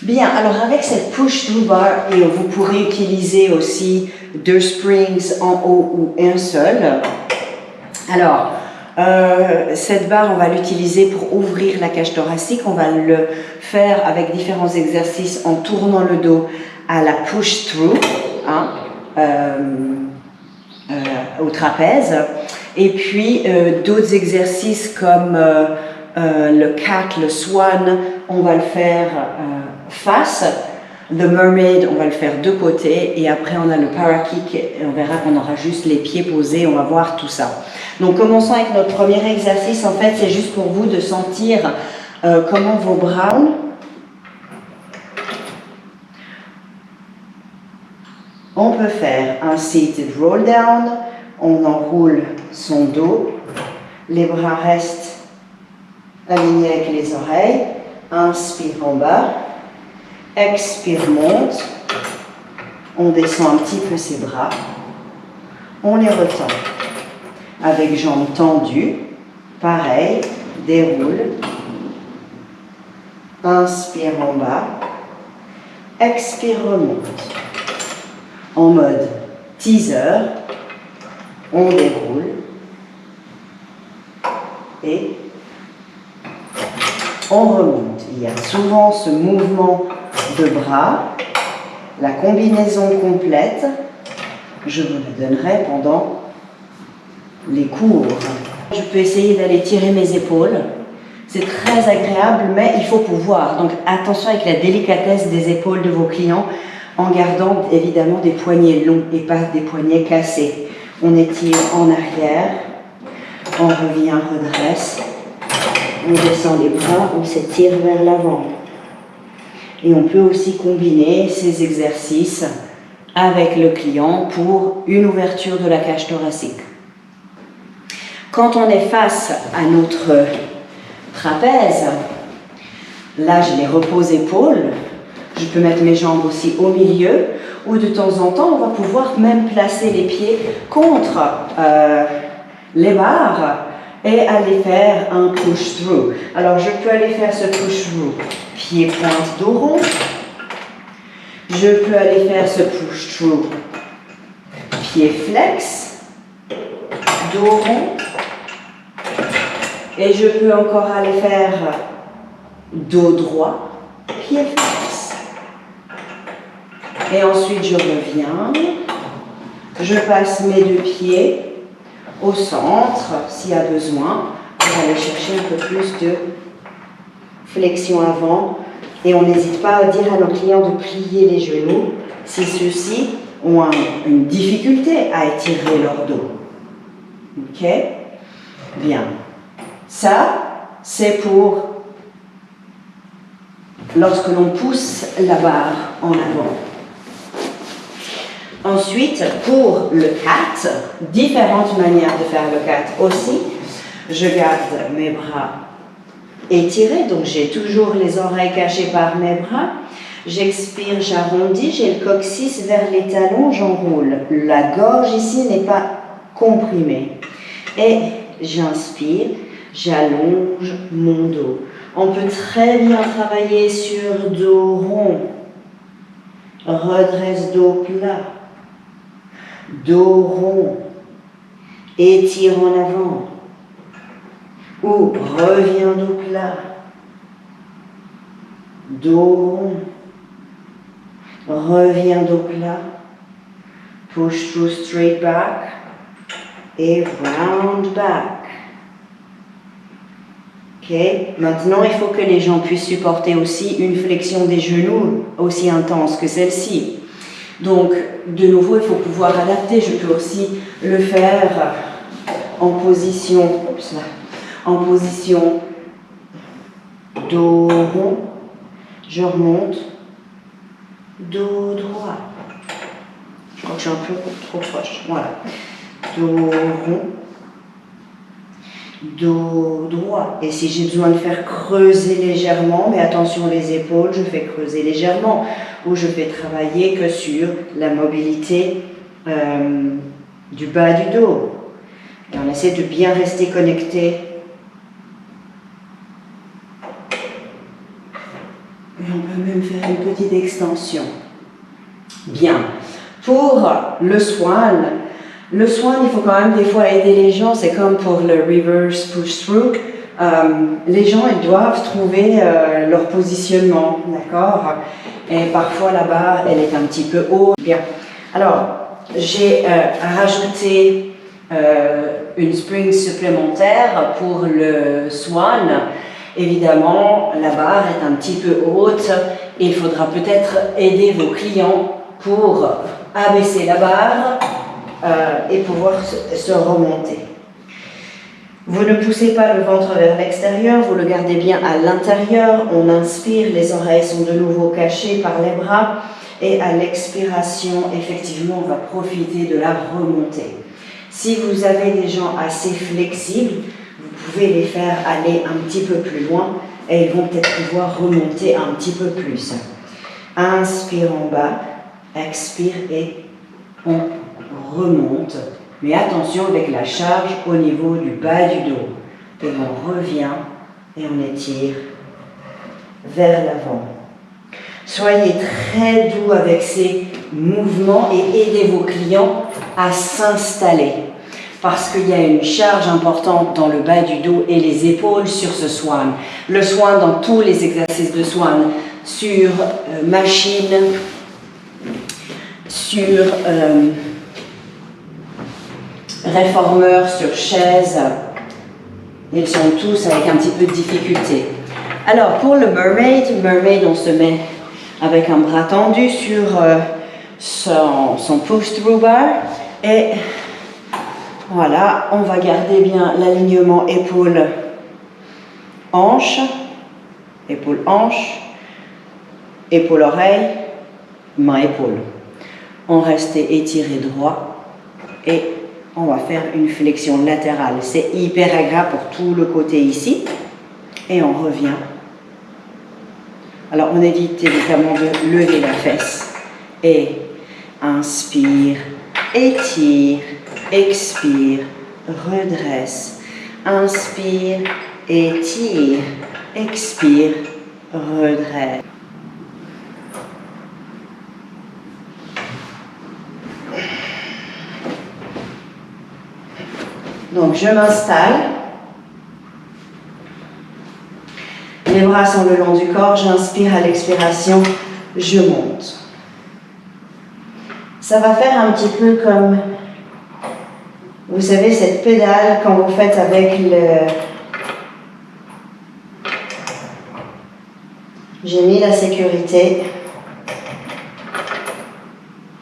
Bien, alors avec cette push-through bar, et vous pourrez utiliser aussi 2 springs en haut ou un seul. Alors, cette barre, on va l'utiliser pour ouvrir la cage thoracique. On va le faire avec différents exercices en tournant le dos à la push-through, hein, au trapèze. Et puis, d'autres exercices comme le cat, le swan, on va le faire face. Le mermaid, on va le faire de côté. Et après, on a le parakick. Et on verra qu'on aura juste les pieds posés. On va voir tout ça. Donc, commençons avec notre premier exercice. En fait, c'est juste pour vous de sentir comment vos bras... On peut faire un seated roll down. On enroule son dos. Les bras restent alignés avec les oreilles. Inspire en bas. Expire, monte. On descend un petit peu ses bras. On les retend. Avec jambes tendues. Pareil, déroule. Inspire en bas. Expire, remonte. En mode teaser. On déroule. Et on remonte. Il y a souvent ce mouvement de bras, la combinaison complète, je vous la donnerai pendant les cours. Je peux essayer d'aller tirer mes épaules, c'est très agréable, mais il faut pouvoir. Donc attention avec la délicatesse des épaules de vos clients, en gardant évidemment des poignets longs et pas des poignets cassés. On étire en arrière, on revient, redresse, on descend les bras, on s'étire vers l'avant. Et on peut aussi combiner ces exercices avec le client pour une ouverture de la cage thoracique. Quand on est face à notre trapèze, là je les repose épaules, je peux mettre mes jambes aussi au milieu, ou de temps en temps on va pouvoir même placer les pieds contre les barres et aller faire un push-through. Alors je peux aller faire ce push-through, pied pointe dos rond. Je peux aller faire ce push-through, pied flex, dos rond. Et je peux encore aller faire dos droit, pied flex. Et ensuite je reviens, je passe mes deux pieds au centre, s'il y a besoin, pour aller chercher un peu plus de flexion avant. Et on n'hésite pas à dire à nos clients de plier les genoux si ceux-ci ont une difficulté à étirer leur dos. Ok? Bien. Ça, c'est pour lorsque l'on pousse la barre en avant. Ensuite, pour le cat, différentes manières de faire le cat aussi. Je garde mes bras étirés, donc j'ai toujours les oreilles cachées par mes bras. J'expire, j'arrondis, j'ai le coccyx vers les talons, j'enroule. La gorge ici n'est pas comprimée. Et j'inspire, j'allonge mon dos. On peut très bien travailler sur dos rond. Redresse dos plat. Dos rond. Étire en avant. Ou reviens dos plat. Dos rond. Reviens dos plat. Push through straight back. Et round back. Ok. Maintenant, il faut que les gens puissent supporter aussi une flexion des genoux aussi intense que celle-ci. Donc, de nouveau, il faut pouvoir adapter. Je peux aussi le faire en position, dos rond. Je remonte, dos droit. Je crois que je suis un peu trop proche. Voilà. Dos rond, dos droit. Et si j'ai besoin de faire creuser légèrement, mais attention les épaules, je fais creuser légèrement. Ou je fais travailler que sur la mobilité du bas du dos. Et on essaie de bien rester connecté. Et on peut même faire une petite extension. Bien. Pour le swan, il faut quand même des fois aider les gens. C'est comme pour le reverse push-through. Les gens, ils doivent trouver leur positionnement, d'accord? Et parfois la barre, elle est un petit peu haute. Bien. Alors, j'ai rajouté une spring supplémentaire pour le swan. Évidemment, la barre est un petit peu haute. Il faudra peut-être aider vos clients pour abaisser la barre et pouvoir se remonter. Vous ne poussez pas le ventre vers l'extérieur, vous le gardez bien à l'intérieur. On inspire, les oreilles sont de nouveau cachées par les bras. Et à l'expiration, effectivement, on va profiter de la remontée. Si vous avez des gens assez flexibles, vous pouvez les faire aller un petit peu plus loin et ils vont peut-être pouvoir remonter un petit peu plus. Inspire en bas, expire et on remonte. Mais attention avec la charge au niveau du bas du dos. Et on revient et on étire vers l'avant. Soyez très doux avec ces mouvements et aidez vos clients à s'installer. Parce qu'il y a une charge importante dans le bas du dos et les épaules sur ce swan. Le swan dans tous les exercices de swan, sur machine, sur réformeur, sur chaise, ils sont tous avec un petit peu de difficulté. Alors pour le mermaid, on se met avec un bras tendu sur son push-through bar et voilà, on va garder bien l'alignement épaule-hanche, épaule-hanche, épaule-oreille, main-épaule. On reste étiré droit et on va faire une flexion latérale. C'est hyper agréable pour tout le côté ici. Et on revient. Alors on évite évidemment de lever la fesse. Et inspire, étire, expire, redresse. Inspire, étire, expire, redresse. Donc je m'installe. Les bras sont le long du corps, j'inspire à l'expiration, je monte. Ça va faire un petit peu comme, vous savez, cette pédale quand vous faites avec le... J'ai mis la sécurité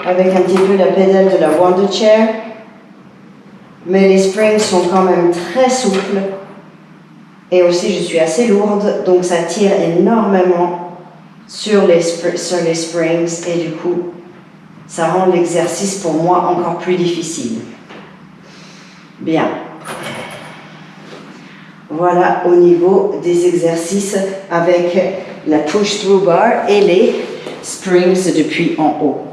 avec un petit peu la pédale de la Wonder Chair, mais les springs sont quand même très souples. Et aussi, je suis assez lourde, donc ça tire énormément sur les springs et du coup, ça rend l'exercice pour moi encore plus difficile. Bien. Voilà au niveau des exercices avec la push-through bar et les springs depuis en haut.